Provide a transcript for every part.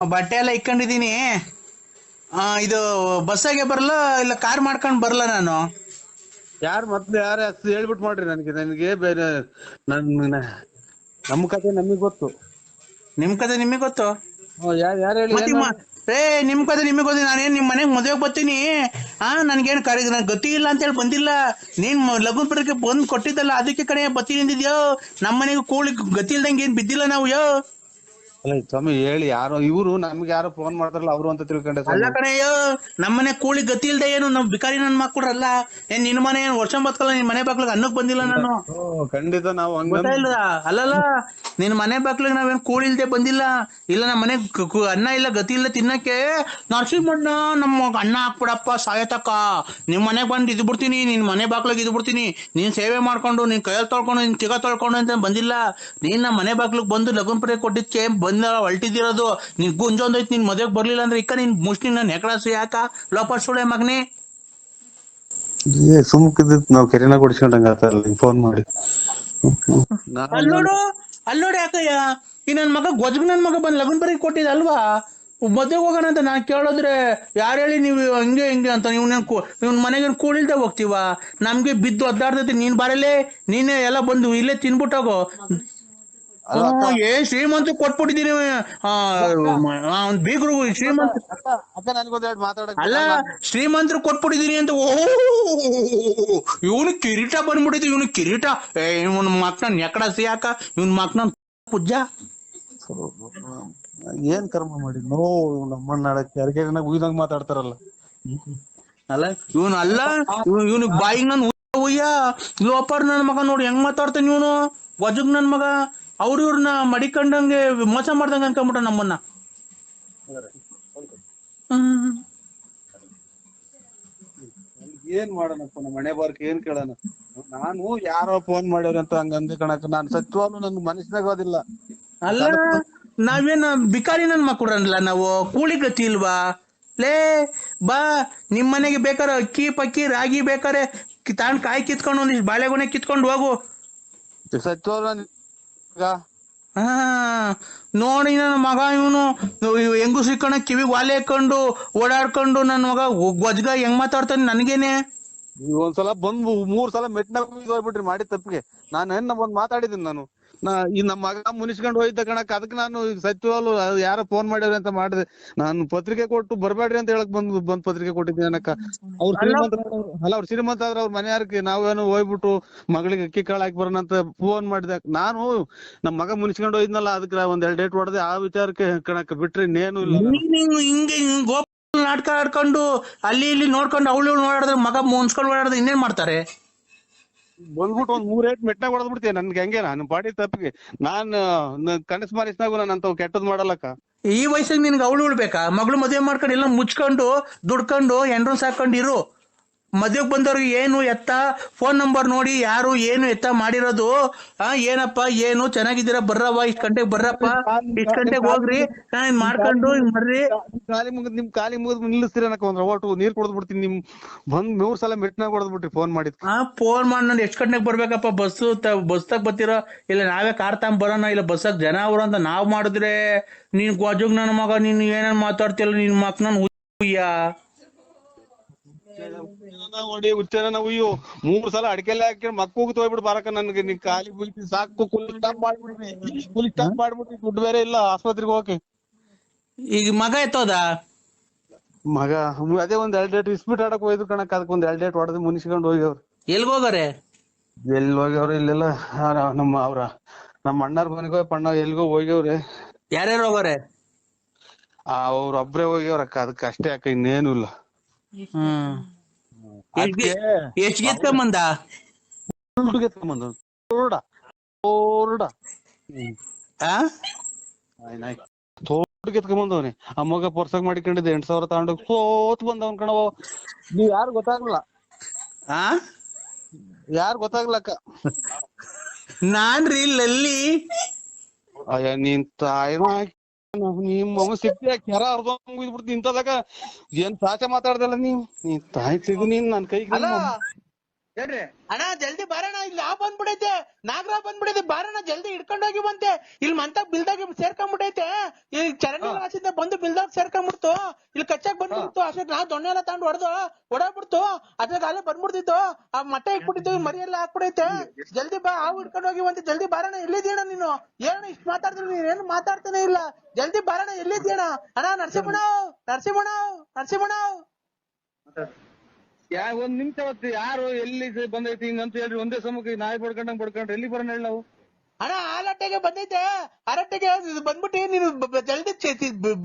ಬಟ್ಟೆ ಎಲ್ಲ ಇಕ್ಕೊಂಡಿದೀನಿ. ಇದು ಬಸ್ಸಾಗೆ ಬರಲ್ಲ ಇಲ್ಲ ಕಾರ್ ಮಾಡ್ಕೊಂಡ್ ಬರಲ್ಲ ನಾನು? ಯಾರು ಮೊದ್ಲು ಯಾರ ಹೇಳ್ಬಿಟ್ಟು ಮಾಡ್ರಿ ನನಗೆ ಬೇರೆ ನನ್ ನಮ್ಮ ಕತೆ ನಮಗ್ ಗೊತ್ತು. ನಿಮ್ ಕತೆ ನಿಮಗೆ ಗೊತ್ತು. ಯಾರು ಹೇಳಿ ಮತ್ತೆ ಏನು? ನಿಮ್ ಕತೆ ನಿಮಗೆ ಗೊತ್ತು. ನಾನೇನ್ ನಿಮ್ ಮನೆಗ್ ಮದುವೆಗೆ ಬರ್ತೀನಿ. ನನ್ಗೇನ್ ನನ್ ಗತಿ ಇಲ್ಲ ಅಂತ ಹೇಳಿ ಬಂದಿಲ್ಲ. ನೀನ್ ಲಗ್ನ ಪತ್ರಕ್ಕೆ ಬಂದ್ ಕೊಟ್ಟಿದ್ದಲ್ಲ, ಅದಕ್ಕೆ ಕಡೆ ಬತ್ತೀನಿ ಅಂದಿದ್ಯೋ. ನಮ್ಮ ಮನೆಗೆ ಕೂಳಿ ಗತಿ ಇಲ್ದಂಗೆ ಏನ್ ಬಿದ್ದಿಲ್ಲ ನಾವು ಯೋ. ಅಲ್ಲ ಸ್ವಾಮಿ ಹೇಳಿ, ಯಾರೋ ಇವ್ರು ನಮ್ಗೆ ಯಾರೋ ಫೋನ್ ಮಾಡ್ತಾರಲ್ಲ ಅವ್ರು ಅಂತ ತಿಳ್ಕೊಂಡೆ ಅಲ್ಲ ಸ್ವಾಮಿ. ಕಣಯ್ಯೋ, ನಮ್ಮನೆ ಕೂಳಿ ಗತಿ ಇಲ್ದೆ ಏನು ನಮ್ ಬಿಕಾರಿ ನನ್ ಮಕ್ಕಳ್ರಲ್ಲ. ನಿನ್ ಮನೆ ಏನ್ ವರ್ಷ ಬತ್ಕಲ್ಲ, ನಿನ್ ಮನೆ ಬಾಗ್ಲಿಗೆ ಅನ್ನಕ್ ಬಂದಿಲ್ಲ ನಾನು. ಖಂಡಿತ ನಾವು ಗೊತ್ತಾ ಹಂಗ ಇಲ್ಲ? ಅಲ್ಲಲ್ಲ, ನಿನ್ ಮನೆ ಬಾಗ್ಲಿಗೆ ನಾವೇನ್ ಕೂಳಿ ಇಲ್ದೆ ಬಂದಿಲ್ಲ. ಇಲ್ಲ ನಮ್ಮ ಮನೆ ಅನ್ನ ಇಲ್ಲ ಗತಿ ಇಲ್ಲ ತಿನ್ನಕ್ಕೆ. ನರಸಿಂಹಣ್ಣ ನಮ್ಮ ಅನ್ನ ಹಾಕ್ಬಿಡಪ್ಪ ಸಾಯತಕ್ಕ, ನಿಮ್ ಮನೆಗ್ ಬಂದ್ ಇದ್ ಬಿಡ್ತೀನಿ, ನಿನ್ ಮನೆ ಬಾಗ್ಲಿಗೆ ಇದ್ ಬಿಡ್ತೀನಿ, ನೀನ್ ಸೇವೆ ಮಾಡ್ಕೊಂಡು ನಿನ್ ಕೈಯಲ್ಲಿ ತೊಳ್ಕೊಂಡು ನಿನ್ ತಿಗ ತೊಳ್ಕೊಂಡು ಅಂತ ಬಂದಿಲ್ಲ. ನೀನ್ ನಮ್ಮ ಮನೆ ಬಾಗ್ಲಿಗೆ ಬಂದು ಲಗ್ನ ಪತ್ರ ಕೊಟ್ಟಿದ್ಕೆ ಬಂದ ಹೊಲ್ಟಿದಿರೋದು. ನಿನ್ ಗುಂಜೊಂದೈತಿ, ನಿನ್ ಮದ್ವೆಗ್ ಬರ್ಲಿಲ್ಲ ಅಂದ್ರೆ ಇಕ್ಕ ನಿನ್ ಮುಷ್ಟಿ ನನ್ ಹೆಕಡಾಸು ಯಾಕ ಲೋಪ ಸುಳೆ ಮಗನೇ. ಸುಮ್ಕಿದ್ ನಾವ್ ಕೆರೆನ ಕೊಡ್ಸ್ಕೊಂಡಂಗ ಆತಲ್ಲ ಫೋನ್ ಮಾಡಿ. ಅಲ್ಲೋಡು ಅಲ್ಲೋಡು ಯಾಕಯ್ಯ, ಈ ನನ್ ಮಗ ಗೊಜಗ್ ನನ್ ಮಗ ಬಂದ್ ಲಗ್ನ ಬರೀ ಕೊಟ್ಟಿದ ಅಲ್ವಾ, ಮದ್ವೆಗೆ ಹೋಗೋಣ ಅಂತ ನಾನ್ ಕೇಳಿದ್ರೆ ಯಾರು ಹೇಳಿ ನೀವು ಹಂಗೆ ಹಿಂಗೆ ಅಂತ. ಇವ್ನ ಮನೆಗೆ ಕೂಳಿಲ್ದೆ ಹೋಗ್ತೀವ? ನಮ್ಗೆ ಬಿದ್ದು ಒದ್ದಾಡ್ತೈತಿ. ನೀನ್ ಬಾರಲೇ, ನೀನೇ ಎಲ್ಲ ಬಂದು ಇಲ್ಲೇ ತಿನ್ಬಿಟ್ಟೋಗೋ. ಅಲ್ಲ ಅಕ್ಕ, ಶ್ರೀಮಂತ ಕೊಟ್ಬಿಟ್ಟಿದೀನಿ. ಒಂದ್ ಬೀಗ್ರು ಶ್ರೀಮಂತ ಅಕ್ಕ ಅಕ್ಕ ನನ್ಗೊಂದೆರಡು ಮಾತಾಡಕ್ ಅಲ್ಲ, ಶ್ರೀಮಂತರು ಕೊಟ್ಬಿಟ್ಟಿದೀನಿ ಅಂತ. ಓಹೋ, ಇವನು ಕಿರೀಟ ಬಂದ್ಬಿಟ್ಟಿದೆ, ಇವನು ಕಿರೀಟ. ಇವನ್ ಮಕ್ನ ನೆಕಡ ಸಿಯಾಕ, ಇವನ್ ಮಕ್ನ ಪೂಜ. ಏನ್ ಕರ್ಮ ಮಾಡಿ ನೋ ನಮ್ಮನ್ನ ಕೆರೆನ ಉಯ್ದಂಗ್ ಮಾತಾಡ್ತಾರಲ್ಲ. ಅಲ್ಲ ಇವನು ಅಲ್ಲ, ಇವನಿಗೆ ಬಾಯಿಗೆ ನಾನು ಉಯ್ಯ. ಲೋಪರ್ ನನ್ ಮಗ ನೋಡಿ ಹೆಂಗ್ ಮಾತಾಡ್ತಾನೆ ಇವನು, ವಜಗ್ ನನ್ ಮಗ. ಇವ್ರನ್ನ ಮಡಿಕೊಂಡಂಗೆ ಮೋಸ ಮಾಡ್ದಂಗ ಅನ್ಕೊಂಬಿಟ್ಟ ನಮ್ಮನ್ನ. ಹ್ಮ್ ಏನ್ ಮಾಡೋಣಪ್ಪ, ನಮ್ಮ ಮನೆ ಬಾರ್ಕ್ ಏನ್ ಕೇಳೋಣ. ನಾನು ಯಾರೋ ಫೋನ್ ಮಾಡ್ಯಾರ ಅಂತ ಹಂಗಂದೆ ಕಣಕ್. ನಾನ್ ಸತ್ಯವಾಗ್ಲೂ ನನ್ ಮನಸ್ನಾಗ ಓದಿಲ್ಲ. ಅಲ್ಲ, ನಾವೇನ ಬಿಕಾರಿ ನನ್ ಮಕ್ಕಳಲ್ಲ ನಾವು? ಕೂಲಿ ಗತಿ ಇಲ್ವಾ ಲೇ? ಬಾ, ನಿಮ್ ಮನೆಗೆ ಬೇಕಾರೆ ಅಕ್ಕಿ ಪಕ್ಕಿ ರಾಗಿ ಬೇಕಾರೆ ತಾಂಡ್ ಕಾಯಿ ಕಿತ್ಕೊಂಡು ಒಂದಿಷ್ಟು ಬಾಳೆಗೊನೆ ಕಿತ್ಕೊಂಡು ಹೋಗು. ಸತ್ಯವಾಗ್ಲೂ ಹಾ, ನೋಡಿ ನನ್ನ ಮಗ ಇವನು ಹೆಂಗು ಸಿಕ್ಕಣ ಕಿವಿ ವಾಲೆ ಹಾಕೊಂಡು ಓಡಾಡ್ಕೊಂಡು ನನ್ನ ಮಗ ಗೊಜ್ಗ ಹೆಂಗ್ ಮಾತಾಡ್ತಾನೆ ನನ್ಗೇನೆ. ಒಂದ್ಸಲ ಬಂದ್ 3 ಸಲ ಮೆಟ್ನಾಗ ಹೋಗ್ಬಿಟ್ರಿ ಮಾಡಿ ತಪ್ಪಿಗೆ. ನಾನು ಬಂದ್ ಮಾತಾಡಿದೀನಿ. ನಾನು ಈ ನಮ್ಮ ಮಗ ಮುನಿಸ್ಕೊಂಡ್ ಹೋಯ್ತ ಕಣಕ್. ಅದಕ್ಕೆ ನಾನು ಸತ್ಯವಾಗ್ಲು ಯಾರೋ ಫೋನ್ ಮಾಡ್ಯಾರ ಅಂತ ಮಾಡಿದೆ. ನಾನು ಪತ್ರಿಕೆ ಕೊಟ್ಟು ಬರ್ಬೇಡ್ರಿ ಅಂತ ಹೇಳಕ್ ಬಂದ್ ಪತ್ರಿಕೆ ಕೊಟ್ಟಿದ್ದೀನಿ ಅನಕ್ಕ. ಅವ್ರು ಶ್ರೀಮಂತ ಅಲ್ಲ, ಅವ್ರು ಶ್ರೀಮಂತ ಆದ್ರೆ ಅವ್ರ ಮನೆಯಾರಕ್ಕೆ ನಾವೇನು ಹೋಗ್ಬಿಟ್ಟು ಮಗಳಿಗೆ ಅಕ್ಕಿ ಕಾಳು ಹಾಕಿ ಬರೋಣ ಅಂತ ಫೋನ್ ಮಾಡಿದೆ. ನಾನು ನಮ್ ಮಗ ಮುನಿಸ್ಕೊಂಡ್ ಹೋಯ್ದ್ನಲ್ಲ, ಅದಕ್ಕೆ ಒಂದ್ 2 ಡೇಟ್ ಹೊಡೆದೆ. ಆ ವಿಚಾರಕ್ಕೆ ಕಣಕ್ ಬಿಟ್ರಿ ಇನ್ನೇನು ಇಲ್ಲ. ಹಿಂಗೆ ಗೋಪಾಲ್ ನಾಟಕ ಆಡ್ಕೊಂಡು ಅಲ್ಲಿ ಇಲ್ಲಿ ನೋಡ್ಕೊಂಡು ಅವಳು ಓಡಾಡಿದ್ರೆ ಮಗ ಮುನ್ಸ್ಕೊಂಡು ಓಡಾಡಿದ್ರೆ ಇನ್ನೇನ್ ಮಾಡ್ತಾರೆ? ಬಂದ್ಬಿಟ್ಟು ಒಂದ್ 3 ಏಟ್ ಮೆಟ್ನಾಗ ಹೊಡೆದ್ ಬಿಡ್ತೀಯ ನನ್ಗೆ. ಹಂಗೆ ನಾನು ಪಾಡಿ ತಪ್ಪಿಗೆ ನಾನು ಕನಸ್ ಮಾರಿಸ್ನಾಗು ನಾನು ಅಂತ ಕೆಟ್ಟದ್ ಮಾಡಲ್ಲಕ್ಕ. ಈ ವಯಸ್ಸಿಗೆ ನಿನ್ಗೆ ಅವಳು ಉಳ್ಬೇಕಾ? ಮಗಳು ಮದುವೆ ಮಾಡ್ಕೊಂಡು ಎಲ್ಲ ಮುಚ್ಕೊಂಡು ದುಡ್ಕೊಂಡು ಎಂಡ್ರನ್ ಸಾಕೊಂಡು ಇರು. ಮದ್ವೆಗ್ ಬಂದವ್ರಿಗೆ ಏನು ಎತ್ತ ಫೋನ್ ನಂಬರ್ ನೋಡಿ ಯಾರು ಏನು ಎತ್ತ ಮಾಡಿರೋದು. ಏನಪ್ಪ ಏನು ಚೆನ್ನಾಗಿದ್ದೀರಾ, ಬರ್ರವ್ವ, ಇಷ್ಟ್ ಗಂಟೆಗೆ ಬರ್ರಪ್ಪ, ಇಷ್ಟ್ ಗಂಟೆಗೆ ಹೋಗ್ರಿ ಮಾಡ್ಕೊಂಡು ಬರ್ರಿ. ನಿಮ್ ಕಾಲಿ ಮುಗಿದ್ ನಿಲ್ಲಿಸ್ತೀರನಕ್ಕ. ಒಂದ್ ಒಟ್ಟು ನೀರ್ ಕುಡ್ದ್ ಬಿಡ್ತೀನಿ. ನಿಮ್ ಬಂದ್ 3 ಸಲ ಮೆಟ್ನಾಗ ಹೊಡೆದ್ ಬಿಟ್ರಿ ಫೋನ್ ಮಾಡಿದ್. ಫೋನ್ ಮಾಡಿ ನಾನು ಎಷ್ಟ್ ಗಂಟೆಗೆ ಬರ್ಬೇಕಪ್ಪ, ಬಸ್ತಾಗ ಬರ್ತೀರೋ ಇಲ್ಲ ನಾವೇ ಕಾರ್ ತಗೊಂಡ್ ಬರೋಣ, ಇಲ್ಲ ಬಸ್ಸಾಗ ಜನ ಅವ್ರು ಅಂತ ನಾವ್ ಮಾಡಿದ್ರೆ ನೀನ್ ಗೊಜಗ್ ನನ್ನ ಮಗ ನೀನ್ ಏನೇನ್ ಮಾತಾಡ್ತಿಲ್ಲ ನಿನ್ ಮಕ್ನನ್ ಹುಯ್ಯ. ಹೊಡಿ ಹುಚ್ಚನ ಉಯ್ಯು 3 ಸಲ ಅಡ್ಕೆಲ್ಲ ಹಾಕಿ ಮಕ್ಕ ಹೋಗ್ಬಿಟ್ಟು ಬಾರಕ. ನನ್ಗೆ ನೀನ್ ಖಾಲಿ ಬುಲ್ತಿ ಸಾಕು. ಫುಲ್ ಸ್ಟಾಪ್ ಮಾಡ್ಬಿಟ್ರಿ ದುಡ್ಡು ಬೇರೆ ಇಲ್ಲ ಆಸ್ಪತ್ರೆಗೆ ಹೋಗಕ್ಕೆ. ಈಗ ಮಗ ಎತ್ತೋದ ಮಗ ಅದೇ ಒಂದ್ 2 ಡೇಟ್ ಇಸ್ಬಿಟ್ ಆಡಕ್ ಹೋಯ್ತು ಕಣಕ್. ಅದಕ್ಕೆ ಒಂದ್ 2 ಡೇಟ್ ಹೊಡೆದು ಮುನಿಸ್ಕೊಂಡು ಹೋಗ್ಯವ್ರು. ಎಲ್ಗೋಗಾರೆ? ಎಲ್ಲಿ ಹೋಗ್ಯವ್ರು ಇಲ್ಲೆಲ್ಲ ನಮ್ಮ ಅಣ್ಣಾರ್ ಮನೆಗೋ ಪಣ್ಣ ಎಲ್ಗೋ ಹೋಗ್ಯವ್ರೆ. ಯಾರ್ಯಾರು ಹೋಗೋರೆ? ಅವ್ರ ಒಬ್ರೇ ಹೋಗ್ಯವ್ರಕ್ಕ. ಅದಕ್ಕೆ ಅಷ್ಟೇ ಅಕ್ಕ, ಇನ್ನೇನು ಇಲ್ಲ. ಎಷ್ಟ್ ಗೆತ್ಕೊಂಬಂದ? ಗೆತ್ಕೊಂಬಂದವ್ನಿ. ಆ ಮಗ ಪರ್ಸಾಗ ಮಾಡಿಕೊಂಡಿದ್ದೆ 8,000 ತಗೊಂಡೋಗಿ ಸೋತ್ ಬಂದವನ್ ಕಣವ. ನೀವ್ ಯಾರು ಗೊತ್ತಾಗ್ಲಿಲ್ಲ. ಯಾರು ಗೊತ್ತಾಗ್ಲಕ್ಕ. ನಾನ್ರಿ ಲಲ್ಲಿ. ಅಯ್ಯ ನೀನ್ ತಾಯಿನೋ ನಿಮ್ಮ ಸಿಕ್ತಿ ಕೆರ ಅರ್ಧಂಗ್ ಬಿಡ್ತಿ ಇಂತದಾಗ. ಏನ್ ಸಾಚೆ ಮಾತಾಡ್ದಲ್ಲ ನೀನ್ ತಾಯಿ ಸಿಗು ನೀನ್ ನನ್ ಕೈಗೆ. ಹೇಳ್ರಿ. ಅಣ್ಣ ಜಲ್ದಿ ಬಾರಣ, ಇಲ್ಲಿ ಆ ಬಂದ್ಬಿಡೈತೆ, ನಾಗರ ಬಂದ್ಬಿಡೈತೆ, ಬಾರಣ ಜಲ್ದಿ ಹಿಡ್ಕೊಂಡೋಗಿ ಬಂತೆ. ಇಲ್ಲಿ ಮಂತ ಬಿಲ್ದಾಗ ಸೇರ್ಕೊಂಡ್ಬಿಟ್ಟೈತೆ, ಈ ಚರಂಡಿ ರಾಶಿಂದ ಬಂದು ಬಿಲ್ದಾಗ ಸೇರ್ಕೊಂಡ್ಬಿಡ್ತು, ಇಲ್ಲಿ ಕಚ್ಚಾಕ್ ಬಂದ್ಬಿಡ್ತು. ಅಷ್ಟೇ ನಾವ್ ದೊಣ್ಣೆ ಎಲ್ಲ ತಗೊಂಡು ಹೊಡೋಗ್ಬಿಡ್ತು. ಅದ್ರಾಗ ಅಲ್ಲೇ ಬಂದ್ಬಿಡ್ತಿತ್ತು, ಆ ಮಟ್ಟೆ ಇಟ್ಬಿಟ್ಟಿತ್ತು, ಮರಿ ಎಲ್ಲ ಹಾಕ್ಬಿಡೈತೆ. ಜಲ್ದಿ ಬಾ, ಹಾವು ಹಿಡ್ಕೊಂಡೋಗಿ ಬಂತೆ, ಜಲ್ದಿ ಬಾರಣ. ಎಲ್ಲಿದ್ದೀಣ ನೀನು? ಏನು ಇಷ್ಟು ಮಾತಾಡ್ತೀನಿ, ನೀನೇನು ಮಾತಾಡ್ತಾನೆ ಇಲ್ಲ. ಜಲ್ದಿ ಬಾರಣ, ಎಲ್ಲಿದ್ದೀಣ? ಅಣ್ಣ ನರಸಿಂಹಣ್ಣ, ನರಸಿಂಹಣ್ಣ, ನರಸಿಂಹಣ್ಣ. ಒಂದ್ ನಿಮಿಷ ಹೊತ್ತು ಯಾರು ಎಲ್ಲಿ ಬಂದೈತಿ ಹಿಂಗಂತ ಹೇಳ್ರಿ, ಒಂದೇ ಸಮಕ್ಕೆ ನಾಯಿ ಬಡ್ಕೊಂಡ್ರೆ ಎಲ್ಲಿ ಬರೋಣ ಹೇಳಿ ನಾವು? ಅಣ್ಣ ಆಲಟ್ಟೆಗೆ ಬಂದೈತೆ, ಆರಟ್ಟೆಗೆ ಬಂದ್ಬಿಟ್ಟು ನೀನು ಜಲ್ದಿ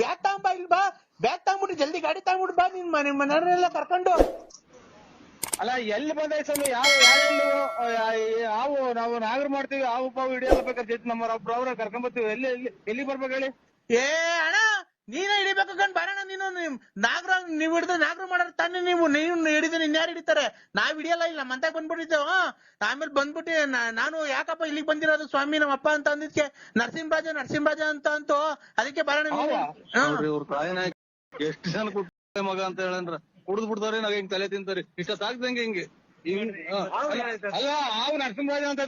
ಬ್ಯಾಗ್ ತಗೊಂಬ, ಇಲ್ಲಿ ಬಾ, ಬ್ಯಾಗ್ ತಗೊಂಡ್ಬಿಟ್ಟು ಜಲ್ದಿ ಗಾಡಿ ತಗೊಂಡ್ಬಿಟ್ಟು ಬಾ, ನಿನ್ ಮನೆಯವರೆಲ್ಲ ಕರ್ಕೊಂಡು. ಅಲ್ಲ ಎಲ್ಲಿ ಬಂದೈತಿ ಸ್ವಾಮಿ? ಯಾರೆಲ್ಲಿ ಹಾವು ನಾವು ನಾಗರ ಮಾಡ್ತೀವಿ, ಹಾವು ಪಾವು ಹಿಡಿಯಲ್ಲ ಬೇಕಾದ್ರೆ ಜೊತೆ ನಮ್ಮ ಅವ್ರ ಕರ್ಕೊಂಡ್ ಬರ್ತೀವಿ. ಎಲ್ಲಿ ಬರ್ಬೇಕು ಹೇಳಿ? ಏ ಅಣ್ಣ ನೀನೇ ಹಿಡಿಬೇಕು ಕಣ್ ಬಾರಣ. ನೀನು ನಾಗರ ನೀವ್ ಹಿಡಿದ್ರೆ ನಾಗರ ಮಾಡೋರ್ ತಾನೇ ನೀವು ಹಿಡಿದ್ರೆ ಇನ್ಯಾರು ಹಿಡಿತಾರೆ? ನಾವ್ ಹಿಡಿಯಲ್ಲ, ಇಲ್ಲ ಮಂತಾಗ ಬಂದ್ಬಿಟ್ಟಿದ್ದೇವ. ಆಮೇಲೆ ಬಂದ್ಬಿಟ್ಟು ನಾನು ಯಾಕಪ್ಪ ಇಲ್ಲಿಗೆ ಬಂದಿರೋದು ಸ್ವಾಮಿ ನಮ್ಮ ಅಪ್ಪ ಅಂತ ಅಂದಿದ್ಕೆ ನರಸಿಂಹರಾಜ ಅಂತ ಅದಕ್ಕೆ ಬಾರಣ. ಎಷ್ಟು ಜನ ಕೊಟ್ಟ ಮಗ ಅಂತ ಹೇಳಂದ್ರ ಕುಡ್ದು ಬಿಡ್ತಾರೆ, ನಾವ್ ಹಿಂಗ್ ತಲೆ ತಿಂತಾರೆ, ಇಷ್ಟೊತ್ತಾಗ್ದಂಗೆ ಹಿಂಗೆ. ಅಲ್ಲ ಹಾವು ನರಸಿಂಹರಾಜ ಅಂತ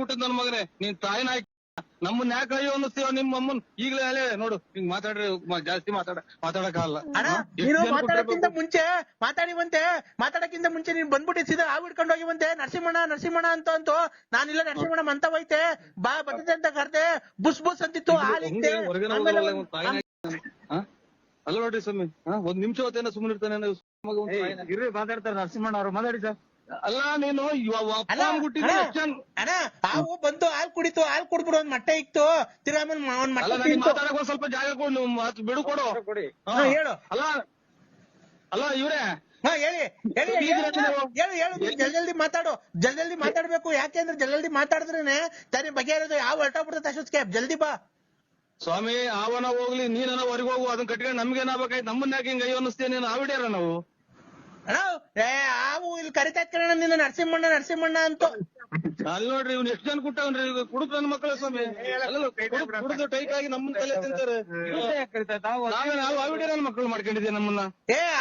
ಹುಟ್ಟಿದ್ ನನ್ ಮಗನೇ, ನೀನ್ ತಾಯಿನ ಹಾಕಿ ನಮ್ಮನ್ನ ಯಾಕೆ ಅಯ್ಯೋ ಅನ್ನಿಸ್ತೀವ? ನಿಮ್ಮ ಅಮ್ಮನ್ ಈಗಲೇ ಅಲ್ಲೇ ನೋಡು ಹಿಂಗ್ ಮಾತಾಡ್ರಿ, ಜಾಸ್ತಿ ಮಾತಾಡಕ್ಕಾಗಲ್ಲ. ನೀನು ಮಾತಾಡಕ್ಕಿಂತ ಮುಂಚೆ ನೀನ್ ಬಂದ್ಬಿಟ್ಟು ಸೀದಾ ಹಾವು ಹಿಡ್ಕೊಂಡು ಹೋಗಿ ಬಂತೆ. ನರಸಿಂಹಣ್ಣ ಅಂತ ನಾನಿಲ್ಲ, ನರಸಿಂಹಣ್ಣ ಮಂತ ಹೋಯ್ತೆ, ಬಾ ಬರ್ತದೆ ಅಂತ ಕರ್ದೆ, ಬುಸ್ ಅಂತಿತ್ತು, ಹಾಲಿತ್ತೆ. ಅಲ್ಲ ನೋಡ್ರಿ ಸ್ವಾಮಿ, ಒಂದ್ ನಿಮಿಷ ಹೊತ್ತೇನ ಸುಮ್ಮನೆ ಇರ್ತಾನೆ ಇರ್ರಿ, ಮಾತಾಡ್ತಾರೆ ನರಸಿಂಹಣ್ಣ ಅವ್ರು, ಮಾತಾಡಿ ಸರ್. ಅಲ್ಲ ನೀನು ಹಾವು ಬಂದು ಹಾಲು ಕುಡ್ಬಿಡು, ಒಂದ್ ಮಟ್ಟೆ ಇತ್ತು, ತಿರ್ಗಾ ಆಮೇಲೆ ಮಾತಾಡಕ್ ಒಂದ್ ಸ್ವಲ್ಪ ಜಾಗ ಕೊಡು, ಬಿಡು ಕೊಡು. ಹೇಳು. ಅಲ್ಲ ಇವ್ರೆ ಹೇಳು ಜಲ್ದಿ ಮಾತಾಡು, ಜಲ್ದಿ ಮಾತಾಡ್ಬೇಕು. ಯಾಕೆಂದ್ರೆ ಜಲ್ದಿ ಮಾತಾಡಿದ್ರೇನೆ ತಾನೇ ಬಗೆಹರಿಯೋದು. ಯಾವ ಹೊರಟೋಗ್ಬಿಡುತ್ತೆ ಅಷ್ಟೊತ್ತಿಗೆ, ಜಲ್ದಿ ಬಾ ಸ್ವಾಮಿ. ಅವನ ಹೋಗ್ಲಿ, ನೀನ ಹೊರಗೆ ಹೋಗು, ಅದನ್ನ ಕಟ್ಕೊಂಡು ನಮ್ಗೇನಾಗ್ಬೇಕಾಯ್ತು? ನಮ್ಮನ್ನ ಯಾಕೆ ಹಿಂಗ ಅಯ್ಯೋ ಅನ್ನಿಸ್ತೇ? ನೀನು ಆವಿಡ್ಯಾರ ನಾವು ಅಣ್ಣ. ಹಾವು ಇಲ್ಲಿ ಕರಿತಾ ಇತ್ಕಣ ನಿನ್ನ ನರಸಿಂಹಣ್ಣ ಅಂತ. ಅಲ್ಲಿ ನೋಡ್ರಿ, ಇವ್ನು ಎಷ್ಟು ಜನ ಕುಟ್ಟವನ್ರಿ, ಕುಡುಕ್ ನನ್ನ ಮಕ್ಕಳ ಸ್ವಾಮಿ. ಕುಡಿದು ಟೈಟ್ ಆಗಿ ನಮ್ಮನ್ನ ತಲೆ ತಿಂತಾರೆ. ನಾವು ಆವಿಡ್ಯಾರ ನನ್ನ ಮಕ್ಕಳು ಮಾಡ್ಕೊಂಡಿದ್ದೆ ನಮ್ಮನ್ನ.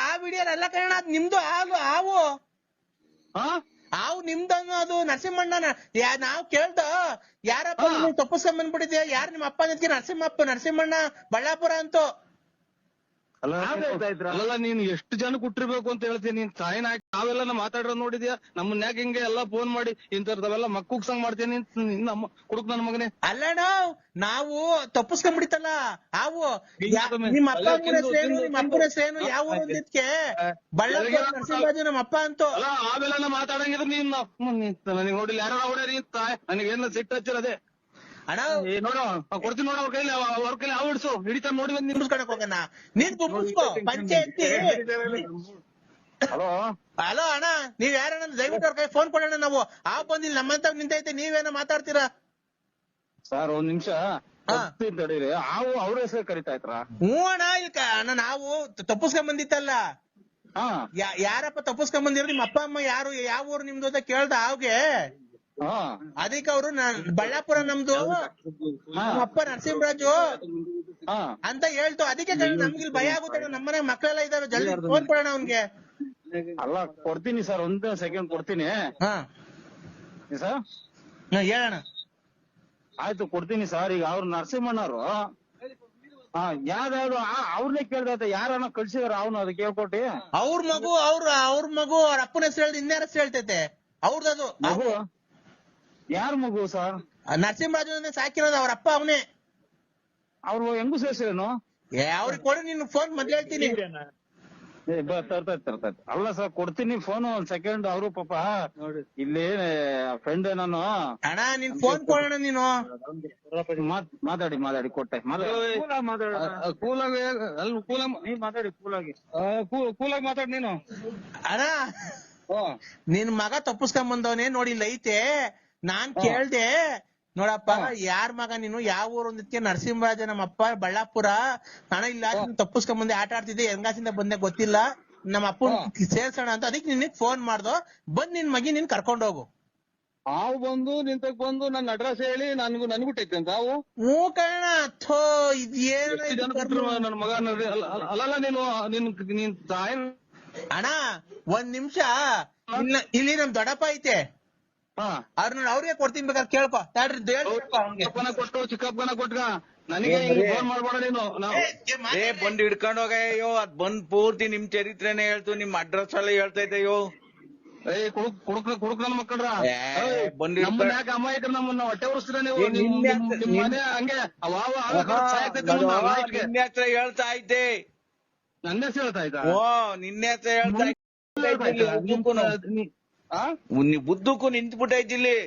ಆ ವಿಡಿಯೋ ಎಲ್ಲ ಕಣ, ನಿಮ್ದು ಹಾವು ನಿಮ್ದು ಅನ್ನೋದು ನರಸಿಂಹಣ್ಣ. ನಾವ್ ಕೇಳ್ದ ಯಾರಪ್ಪ ತಪ್ಪಿಸ್ಕೊಂಡ್ ಬಂದ್ಬಿಟ್ಟಿದ್ಯಾ, ಯಾರು ನಿಮ್ಮ ಅಪ್ಪ ಅನ್ನೋದಕ್ಕೆ ನರಸಿಂಹಣ್ಣ ಬಳ್ಳಾಪುರ ಅಂತೂ. ಅಲ್ಲ ನೀನ್ ಎಷ್ಟು ಜನ ಕುಟ್ಟಿರ್ಬೇಕು ಅಂತ ಹೇಳ್ತೀನಿ, ನೀನ್ ತಾಯಿನ ಹಾಕಿ ನಾವೆಲ್ಲ ಮಾತಾಡ್ರ ನೋಡಿದ್ಯಾ? ನಮ್ಮನ್ನ ಯಾಕೆ ಹಿಂಗೆ ಎಲ್ಲಾ ಫೋನ್ ಮಾಡಿ ಇಂತರ್ದವೆಲ್ಲ ಮಕ್ಕಳು ಸಂಗ್ ಮಾಡ್ತೇನೆ ನಮ್ಮ ಕುಡುಕ್ ನನ್ ಮಗನೇ. ಅಲ್ಲಣ್ಣ ನಾವು ತಪ್ಪಿಸ್ಕೊಂಡ್ಬಿಡಿತಲ್ಲ ಹಾವು. ನಿಮ್ಮ ಅಪ್ಪನ ಹೆಸರೇನು ಯಾವ ಅಂದಿದ್ಕೆ ಬಳ್ಳಾಪುರ ನರಸಿಂಹರಾಜು ನಮ್ಮ ಅಪ್ಪ ಅಂತೂ. ಅಲ್ಲ ಆವೆಲ್ಲ ಮಾತಾಡಂಗಿದ್ರೆ ನೀನ್ ನನಗೆ ನೋಡಿಲ್ಲ, ಯಾರು ಹೊಡ್ಯಾರಿ ನನಗೇನ ಸಿಟ್ಟು ಹಚ್ಚಿರದೆ. ಅಣ್ಣ ನೋಡು ಕೊಡ್ತೀನಿ, ನೋಡು ಅವ್ರ ಕೈಲಿ ಹಾವು ಹಿಡ್ಸು, ಹಿಡಿತಾ ನೋಡಿ ಬಂದ್ ನಿಂಬಿಸ್ಕೊಳಕ್ ಹೋಗಣ. ನೀನ್ ಗುಂಪಿಸ್ಕೋ ಪಂಚಾಯತಿ. ಹಲೋ ಅಣ್ಣ, ನೀವ್ ಯಾರಣ್ಣ? ದಯವಿಟ್ಟು ಅವ್ರ ಕೈ ಫೋನ್ ಕೊಡೋಣ. ನಾವು ಬಂದಿಲ್ಲ, ನಮ್ಮಂತ ನಿಂತೈತೆ, ನೀವೇನೋ ಮಾತಾಡ್ತೀರಾ? ಸರ್ ಒಂದ್ ನಿಮಿಷ ತಡೀರಿ, ಹಾವು ಅವ್ರ ಹೆಸರು ಕರಿತಾ ಇದ್ರ? ಹ್ಞೂ ಅಣ್ಣ, ನಾವು ತಪ್ಪಿಸ್ಕೊಂಡ್ ಬಂದಿತ್ತಲ್ಲ. ಯಾರಪ್ಪ ತಪ್ಪಿಸ್ಕೊಂಡ್ ಬಂದಿರೋ? ನಿಮ್ಮ ಅಪ್ಪ ಅಮ್ಮ ಯಾರು, ಯಾವ ಊರು ನಿಮ್ದು ಅಂತ ಕೇಳ್ದ ಹಾವ್ಗೆ. ಅದಕ್ಕೆ ಅವರು ಬಳ್ಳಾಪುರ ನಮ್ದು, ನಮ್ಮ ಅಪ್ಪ ನರಸಿಂಹರಾಜು ಅಂತ ಹೇಳ್ತು. ಅದಕ್ಕೆ ನಮ್ಗಿಲ್ ಭಯ ಆಗುತ್ತೆ, ನಮ್ಮನೆ ಮಕ್ಕಳೆಲ್ಲ ಇದಾವೆ, ಜಲ್ದಿ ಫೋನ್ ಕೊಡೋಣ ಅವ್ನ್ಗೆ. ಅಲ್ಲ ಕೊಡ್ತೀನಿ ಸರ್, ಒಂದ್ ಸೆಕೆಂಡ್ ಕೊಡ್ತೀನಿ ಸರ್. ಹೇಳೋಣ. ಆಯ್ತು ಕೊಡ್ತೀನಿ ಸರ್. ಈಗ ಅವ್ರು ನರಸಿಂಹಣ್ಣವ್ರು ಯಾವ್ದಾವ್ದು ಅವ್ರನ್ನೇ ಕೇಳ್ದೈತೆ, ಯಾರನ್ನ ಕಳ್ಸಿದಾರ ಅವನು ಅದು ಕೇಳ್ಕೊಟ್ಟಿ? ಅವ್ರ ಮಗು ಅವ್ರ ಅಪ್ಪನ ಹೆಸರು ಹೇಳ್ದು ಇನ್ಯಾರ ಹೆಸರು ಹೇಳ್ತೈತೆ ಅವ್ರದ್ದು ಮಗು. ಯಾರ ಮಗು ಸರ್? ನರಸಿಂಹರಾಜು ಸಾಕಿರೋದು, ಅವ್ರ ಅಪ್ಪ ಅವನೇ. ಅವ್ರು ಹೆಂಗು ಸೇರ್ಸೇನು? ಅವ್ರಿಗೆ ಕೊಡು, ನಿನ್ ಫೋನ್ ಮೊದ್ಲು ಹೇಳ್ತೀನಿ. ಅಲ್ಲ ಸರ್ ಕೊಡ್ತೀನಿ ಫೋನ್, ಒಂದ್ ಸೆಕೆಂಡ್. ಅವರು ಪಾಪ ಇಲ್ಲಿ ಫ್ರೆಂಡ್ ನಾನು. ಅಣ್ಣ ನಿನ್ ಫೋನ್ ಕೊಡೋಣ ನೀನು. ಮಾತಾಡಿ ಕೊಟ್ಟೆ. ಕೂಲಾಗಿ ಮಾತಾಡಿ ನೀನು. ಅಣ್ಣ ನಿನ್ ಮಗ ತಪ್ಪಿಸ್ಕೊಂಡ್ ಬಂದವನೇ ನೋಡಿ, ಇಲ್ಲ ಐತೆ. ನಾನ್ ಕೇಳ್ದೆ, ನೋಡಪ್ಪ ಯಾರ್ ಮಗ ನೀನು, ಯಾವ ಊರು ಅಂದಿದ್ಕೆ ನರಸಿಂಹರಾಜ ನಮ್ಮ ಅಪ್ಪ ಬಳ್ಳಾಪುರ. ಹಣ ಇಲ್ಲ, ತಪ್ಪಿಸ್ಕೊಂಡ್ ಬಂದೆ, ಆಟ ಆಡ್ತಿದ್ದೆ, ಹೆಂಗಾಸಿಂದ ಬಂದೆ ಗೊತ್ತಿಲ್ಲ, ನಮ್ಮ ಅಪ್ಪನ್ ಸೇರ್ಸೋಣ ಅಂತ. ಅದಕ್ಕೆ ನಿನಗ್ ಫೋನ್ ಮಾಡ್ದೋ, ಬಂದ್ ನಿನ್ ಮಗಿ ನೀನ್ ಕರ್ಕೊಂಡೋಗು. ಹಾವು ಬಂದು ನಿಂತಕ್ ಬಂದು ನನ್ನ ಅಡ್ರೆಸ್ ಹೇಳಿ ನನ್ಗುಟ್ಟೈತೆ ಅಂತ ಹಾವು. ಹ್ಞೂ ಕಣ, ಥೋ ಇದೇನ ನನ್ನ ಮಗ. ಅಲ್ಲಲ್ಲ ನೀನ್ ತಾಯಿ ಅಣ್ಣ ಒಂದ್ ನಿಮಿಷ ಇಲ್ಲಿ ನಮ್ ದೊಡ್ಡಪ್ಪ ಐತೆ ಅವ್ರನ್ನ ಅವ್ರಿಗೆ ಕೊಡ್ತೀನಿ ಬೇಕಾದ್ರೆ ಕೇಳ್ಕೊ ತಡ್ರಿ ಕೊಟ್ಟು ಚಿಕ್ಕಪ್ಪನ ಕೊಟ್ಕ ನನಗೆ ಫೋನ್ ಮಾಡ್ಬೇಡ ನೀನು. ಬಂದ್ ಹಿಡ್ಕೊಂಡ್ ಹೋಗಯ್ಯೋ ಅದ್ ಬಂದ್ ಪೂರ್ತಿ ನಿಮ್ ಚರಿತ್ರೆನೇ ಹೇಳ್ತು, ನಿಮ್ ಅಡ್ರೆಸ್ ಎಲ್ಲ ಹೇಳ್ತಾ ಇದ್ದಯ್ಯೋ. ಕುಡುಕ್ ನನ್ ಮಕ್ಕಳ್ರ ಬಂದ್ ನಮ್ಮನ್ನ ಯಾಕೆ ಅಮಾಯಕರು ನಮ್ಮನ್ನ ಹೊಟ್ಟೆ ಉರಿಸ್ತೀರ ನೀವು? ನಿಮ್ ಮನೆ ಹಂಗೆ ನಿನ್ನೆ ಹತ್ರ ಹೇಳ್ತಾ ಇದ್ದೆ. ನನ್ನ ಹೆಸರು ಹೇಳ್ತಾ ಇದ್ದ? ಓ ನಿನ್ನೆ ಹತ್ರ ಹೇಳ್ತಾ ಬುದ್ಧಕ್ಕೂ ನಿಂತ್ಬಿಟ್ಟೈತಿ ಇಲ್ಲಿ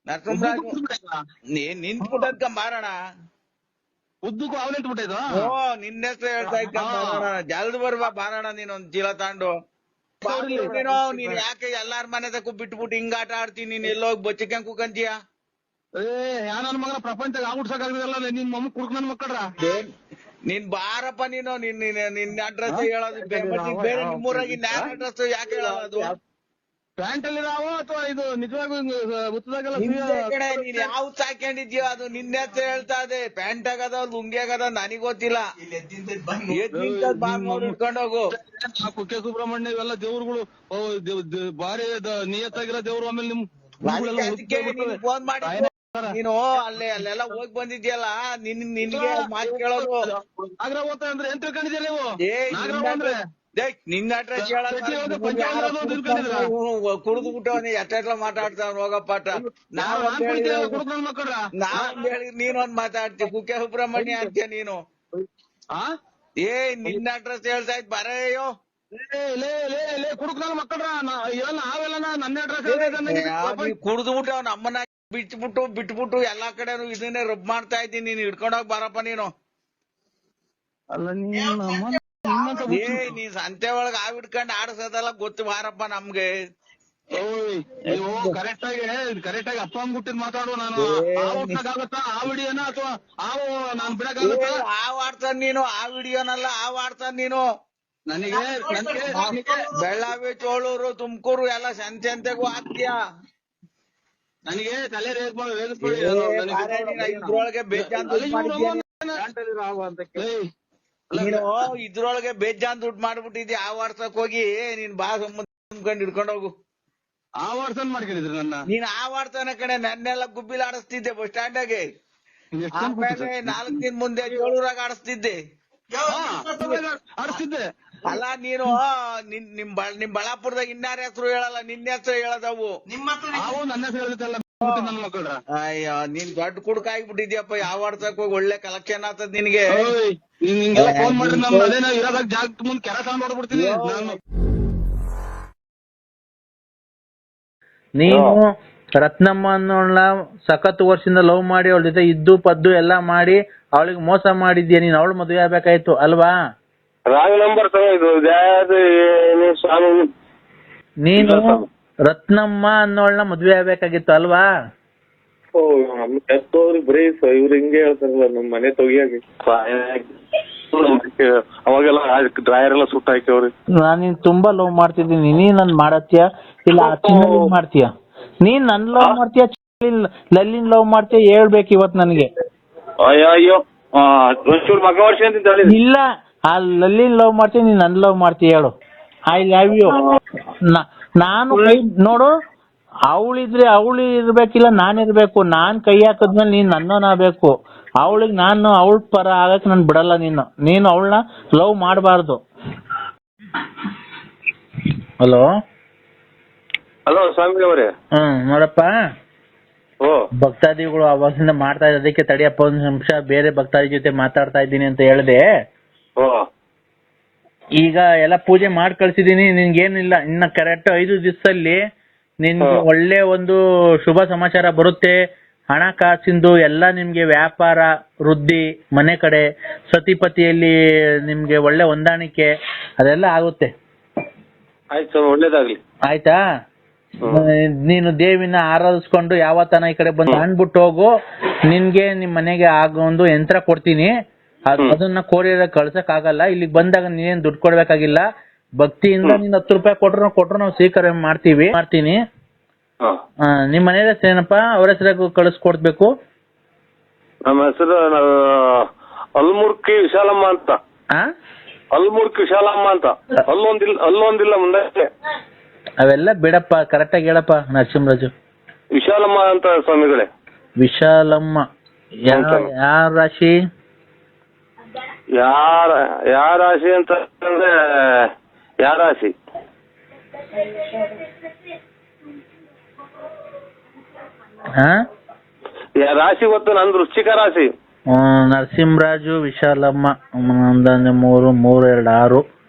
ನರಸಿಂಹರಾಜ್ ನಿಂತ್ಬಿಟ್ಟದ್ಕ ಮಾರೋಣ. ಉದ್ದಕ್ಕೂ ಅವ್ ನಿಂತ್ಬಿಟ್ಟೈತ? ಓ ನಿನ್ನೆ ಹೆಸರು ಹೇಳ್ತಾ ಇದ್ದ ಜಲ್ದ್ ಬರ್ಬಾ ಬಾರೋಣ ನೀನೊಂದ್ ಚೀಲ ತಾಂಡು. ನೀನ್ ಯಾಕೆ ಎಲ್ಲಾರ ಮನೆ ತಕ್ಕ ಬಿಟ್ಬಿಟ್ಟು ಹಿಂಗ ಆಟ ಆಡ್ತೀನಿ, ನೀನ್ ಎಲ್ಲೋಗಿ ಬಚ್ಚಿಕ ಕೂಕಂತೀಯ? ನನ್ನ ಮಗನ ಪ್ರಪಂಚ ಆಗ್ಬಿಡ್ಸಕ್ಕಾಗಲ್ಲ ನಿಮ್ ಮಮ್ಮ ಕುಡುಕ್ ನನ್ ಮಕ್ಕಳ್ರ. ನೀನ್ ಬಾರಪ್ಪ ನೀನು ನಿನ್ನ ಅಡ್ರೆಸ್ ಹೇಳೋದು ಬೇರೆ ನಿಮ್ಮೂರಾಗಿ ನ್ಯಾರ ಅಡ್ರೆಸ್ ಯಾಕೆ ಹೇಳೋದು? ಅದು ಪ್ಯಾಂಟ್ ಅಲ್ಲಿ ನಾವು ಅಥವಾ ಇದು ನಿಜವಾಗೂ ಉತ್ತದಾಗೆಲ್ಲ ಕಡೆ ನೀನ್ ಯಾವ್ದು ಹಾಕೊಂಡಿದ್ಯೋ ಅದು ನಿನ್ನೆ ಹೆಸರು ಹೇಳ್ತಾ ಇದೆ. ಪ್ಯಾಂಟ್ ಆಗದ ಲುಂಗಿ ಆಗದ ನನಗ್ ಗೊತ್ತಿಲ್ಲ. ಇಟ್ಕೊಂಡೋಗು. ಕುಕ್ಕೆ ಸುಬ್ರಹ್ಮಣ್ಯ ಇವೆಲ್ಲ ದೇವ್ರುಗಳು ಭಾರಿ ನಿಯತ್ತಾಗಿರೋ ದೇವ್ರು. ಆಮೇಲೆ ನಿಮ್ ಫೋನ್ ಮಾಡಿ ನೀನು ಅಲ್ಲೆಲ್ಲ ಹೋಗಿ ಬಂದಿದ್ಯಲ್ಲ ನಿನ್ಗೆ ಮಾತು ಕೇಳೋದು. ನಾಗರ ಓದ್ತಾ ಅಂದ್ರೆ ಏನ್ ತಿಳ್ಕೊಂಡಿದ್ಯಾ ನೀವು? ನಿನ್ನ ಅಡ್ರೆಸ್ ಕುಡಿದು ಬಿಟ್ಟು ಎಷ್ಟೆಲ್ಲ ಮಾತಾಡ್ತಾವ ಹೋಗಪ್ಪಾಟ. ನಾವ್ ಹೇಳಿ ನೀನೊಂದ್ ಮಾತಾಡ್ತಿ ಕುಕ್ಕೆ ಸುಬ್ರಹ್ಮಣ್ಯ ಅಂತ್ಯ ನೀನು. ನಿನ್ನ ಅಡ್ರೆಸ್ ಹೇಳ್ತಾ ಇದ್ ಬರೆಯೋ ಕುಡುಕ್ ನನ್ನ ಮಕ್ಕಳ್ರ ನಾವೆಲ್ಲ ನನ್ನ ಅಡ್ರೆಸ್ ಕುಡ್ದು ಬಿಟ್ಟು ಅವ್ನ ಅಮ್ಮನ ಬಿಟ್ಬಿಟ್ಟು ಎಲ್ಲಾ ಕಡೆನು ಇದನ್ನೇ ರಬ್ ಮಾಡ್ತಾ ಇದ್ದೀನಿ. ನೀನ್ ಹಿಡ್ಕೊಂಡೋಗ್ ಬಾರಪ್ಪ ನೀನು. ನೀನ್ ಸಂತೆ ಒಳಗ ಹಿಡ್ಕೊಂಡ್ ಆಡ್ಸೋದೆಲ್ಲ ಗೊತ್ತು ಬಾರಪ್ಪ ನಮ್ಗೆ. ನೀವು ಕರೆಕ್ಟ್ ಆಗಿ ಅಪ್ಪ ಅಮ್ಮ ಬಿಟ್ಟಿದ್ ಮಾತಾಡು. ನಾನು ಆಗುತ್ತಾ ಆ ವಿಡಿಯೋನ ಅಥವಾ ನಾನು ಬಿಡಕ್ಕಾಗುತ್ತಾ? ಆಡ್ತಾನ ನೀನು ಆ ವಿಡಿಯೋನಲ್ಲ ಆಡ್ತಾನ ನೀನು. ನನಗೆ ಬೆಳ್ಳಾವಿ ಚೋಳೂರು ತುಮಕೂರು ಎಲ್ಲ ಸಂತೆಗೂ ಹಾಕ್ತೀಯ. ನನಗೆ ತಲೆ ಇದ್ರೊಳಗೆ ಬೇಜಾನ್ ನೀನು ಇದ್ರೊಳಗೆ ಬೇಜಾನ್ ದುಡ್ಡು ಮಾಡ್ಬಿಟ್ಟಿದ್ಯಾ. ಆ ವಾಟ್ಸಪ್ ಹೋಗಿ ನೀನ್ ಬಾ ತುಂಬ್ಕೊಂಡ್ ಹಿಡ್ಕೊಂಡ್ ಹೋಗು. ಆ ವಾಟ್ಸಪ್ ಮಾಡ್ಕೊಂಡಿದ್ರಿ ನನ್ನ? ನೀನ್ ಆ ವಾಡ್ತಾನ ಕಡೆ ನನ್ನೆಲ್ಲ ಗುಬ್ಬಿಲ್ ಆಡಿಸ್ತಿದ್ದೆ ಬಸ್ ಸ್ಟ್ಯಾಂಡಾಗೆ. 4 ದಿನ ಮುಂದೆ ಚೋಳೂರಾಗ ಆಡಿಸ್ತಿದ್ದೆ. ಆಡಿಸ್ತಿದ್ದೆ ಅಲ್ಲ ನೀನು ನಿಮ್ ಬಳ್ಳಾಪುರದಾಗ ಇನ್ನಾರ ಹೆಸರು ಹೇಳಲ್ಲ, ನಿನ್ನ ಹೆಸರು ಹೇಳದವು. ನನ್ನ ಹೆಸರು ಹೇಳಿದ್ದಲ್ಲ ನನ್ನ ಮಕ್ಕಳ್ರ. ಅಯ್ಯೋ ನೀನ್ ದೊಡ್ಡ ಕುಡ್ಕ ಆಗ್ಬಿಟ್ಟಿದ್ಯಪ್ಪ. ಯಾವ ವಾಡ್ಸಕ್ ಹೋಗಿ ಒಳ್ಳೆ ಕಲೆಕ್ಷನ್ ಆಗ್ತದ ನಿನ್ಗೆ. ಫೋನ್ ಮಾಡ್ರಿ ನಮ್ ಅದೇನ ಇರೋದಾಗ ಜಾಗ ಮುಂದ್ ಕೆಲಸ ಮಾಡ್ಬಿಡ್ತೀನಿ ನಾನು. ನೀನು ರತ್ನಮ್ಮ ಅನ್ನೋಳ ಸಖತ್ ವರ್ಷದಿಂದ ಲವ್ ಮಾಡಿ ಅವಳ ಜೊತೆ ಇದ್ದು ಪದ್ದು ಎಲ್ಲಾ ಮಾಡಿ ಅವಳಿಗೆ ಮೋಸ ಮಾಡಿದ್ಯಾ. ನೀನ್ ಅವಳು ಮದುವೆ ಆಗ್ಬೇಕಾಯ್ತು ಅಲ್ವಾ? ರಾಂಗ್ ನಂಬರ್ ನೀನು ರತ್ನಮ್ಮ ಅನ್ನೋಳನ್ನ ಮದ್ವೆ ಆಗ್ಬೇಕಾಗಿತ್ತು ಅಲ್ವಾ? ಬರೀ ಇವ್ರು ಹಿಂಗೆ ಹೇಳ್ತಾರಲ್ಲ ನಮ್ ಮನೆ ತೊಗಿಯಾಗಿ ಅವಾಗೆಲ್ಲ ಡ್ರಾಯರ್ ಎಲ್ಲ ಸುಟ್ಟ ಹಾಕ್ಯವ್ರಿ. ನಾನ್ ನಿನ್ ತುಂಬಾ ಲವ್ ಮಾಡ್ತಿದ್ದೀನಿ. ನೀನ್ ನನ್ ಮಾಡತ್ತೀಯ ಇಲ್ಲ ಮಾಡ್ತೀಯ? ನೀನ್ ನನ್ ಲವ್ ಮಾಡ್ತೀಯ ಲಲ್ಲಿನ್ ಲವ್ ಮಾಡ್ತೀಯ ಹೇಳ್ಬೇಕು ಇವತ್ ನನ್ಗೆ. ಅಯ್ಯೋ ಒಂಚೂರು ಮಗ ವರ್ಷ ಅಂತ ಇಲ್ಲ ಆ ಲಲ್ಲಿನ್ ಲವ್ ಮಾಡ್ತೀಯ ನೀನ್ ನನ್ ಲವ್ ಮಾಡ್ತೀಯ ಹೇಳು. I love you. ನಾನು ನೋಡು ಅವಳಿದ್ರೆ ಅವಳು ಇರ್ಬೇಕಿಲ್ಲ ನಾನಿರ್ಬೇಕು. ನಾನ್ ಕೈ ಹಾಕದ್ಮೇಲೆ ನೀನ್ ನನ್ನೋನಾಗಬೇಕು. ಅವಳಿಗೆ ನಾನು ಅವಳ ಪರ ಆಗಕ್ ನಾನು ಬಿಡಲ್ಲ. ನೀನು ಅವಳನ್ನ ಲವ್ ಮಾಡಬಾರ್ದು. ಹಲೋ ಹಲೋ ಸ್ವಾಮಿ ಅವರೇ. ನೋಡಪ್ಪ ಭಕ್ತಾದಿಗಳು ಅವಾಗಿಂದ ಮಾಡ್ತಾ ಇದ್ದಕ್ಕೆ ತಡಿಯಪ್ಪ ಒಂದ್ ನಿಮಿಷ ಬೇರೆ ಭಕ್ತಾದಿ ಜೊತೆ ಮಾತಾಡ್ತಾ ಇದ್ದೀನಿ ಅಂತ ಹೇಳ್ದೆ. ಈಗ ಎಲ್ಲ ಪೂಜೆ ಮಾಡಿ ಕಳ್ಸಿದೀನಿ. ನಿನ್ಗೇನಿಲ್ಲ ಇನ್ನ ಕರೆಕ್ಟ್ 5 ದಿವಸದಲ್ಲಿ ನಿನ್ಗೆ ಒಳ್ಳೆ ಒಂದು ಶುಭ ಸಮಾಚಾರ ಬರುತ್ತೆ. ಹಣಕಾಸಿಂದು ಎಲ್ಲ ನಿಮ್ಗೆ ವ್ಯಾಪಾರ ವೃದ್ಧಿ, ಮನೆ ಕಡೆ ಸತಿಪತಿಯಲ್ಲಿ ನಿಮ್ಗೆ ಒಳ್ಳೆ ಹೊಂದಾಣಿಕೆ ಅದೆಲ್ಲ ಆಗುತ್ತೆ. ಆಯ್ತು ಒಳ್ಳೇದಾಗ್ಲಿ. ಆಯ್ತಾ? ನೀನು ದೇವಿನ ಆರಾಧಿಸ್ಕೊಂಡು ಯಾವತ್ತನ ಈ ಕಡೆ ಬಂದು ಅಂದ್ಬಿಟ್ಟು ಹೋಗು. ನಿನ್ಗೆ ನಿಮ್ ಮನೆಗೆ ಆಗೋ ಒಂದು ಯಂತ್ರ ಕೊಡ್ತೀನಿ. ಅದನ್ನ ಕೋರಿಯರ್ ಕಳ್ಸಕ್ ಆಗಲ್ಲ. ಇಲ್ಲಿಗೆ ಬಂದಾಗ ನೀನೇನ್ ದುಡ್ಡು ಕೊಡ್ಬೇಕಾಗಿಲ್ಲ. ಭಕ್ತಿಯಿಂದ ನೀನ್ 10 ರೂಪಾಯಿ ಕೊಟ್ರು ನಾವು ಸ್ವೀಕಾರ ಮಾಡ್ತೀನಿ. ನಿಮ್ ಮನೆ ಹೆಸರು ಏನಪ್ಪ? ಅವ್ರ ಹೆಸರಾಗ ಕಳಿಸ್ಕೊಡ್ಬೇಕು. ನಮ್ಮ ಹೆಸರು ಅಲ್ಮುರ್ಕಿ ವಿಶಾಲಮ್ಮ ಅಂತ. ಅಲ್ಮುರ್ಕ್ ವಿಶಾಲಮ್ಮ ಅಂತ ಅಲ್ಲೊಂದಿಲ್ಲ ಮುಂದೆ. ಅವೆಲ್ಲ ಬಿಡಪ್ಪ, ಕರೆಕ್ಟಾಗಿ ಹೇಳಪ್ಪ ನರಸಿಂಹರಾಜು. ವಿಶಾಲಮ್ಮ ಅಂತ ಸ್ವಾಮಿಗಳೇ. ವಿಶಾಲಮ್ಮ ಯಾರ ರಾಶಿ? ಯಾರ ರಾಶಿ ಅಂತ ಅಂದ್ರೆ ಯಾರ ರಾಶಿ? ರಾಶಿ ಗೊತ್ತು, ನಂದು ವೃಶ್ಚಿಕ ರಾಶಿ. ನರಸಿಂಹರಾಜು ವಿಶಾಲಮ್ಮ 1 3 3 2 6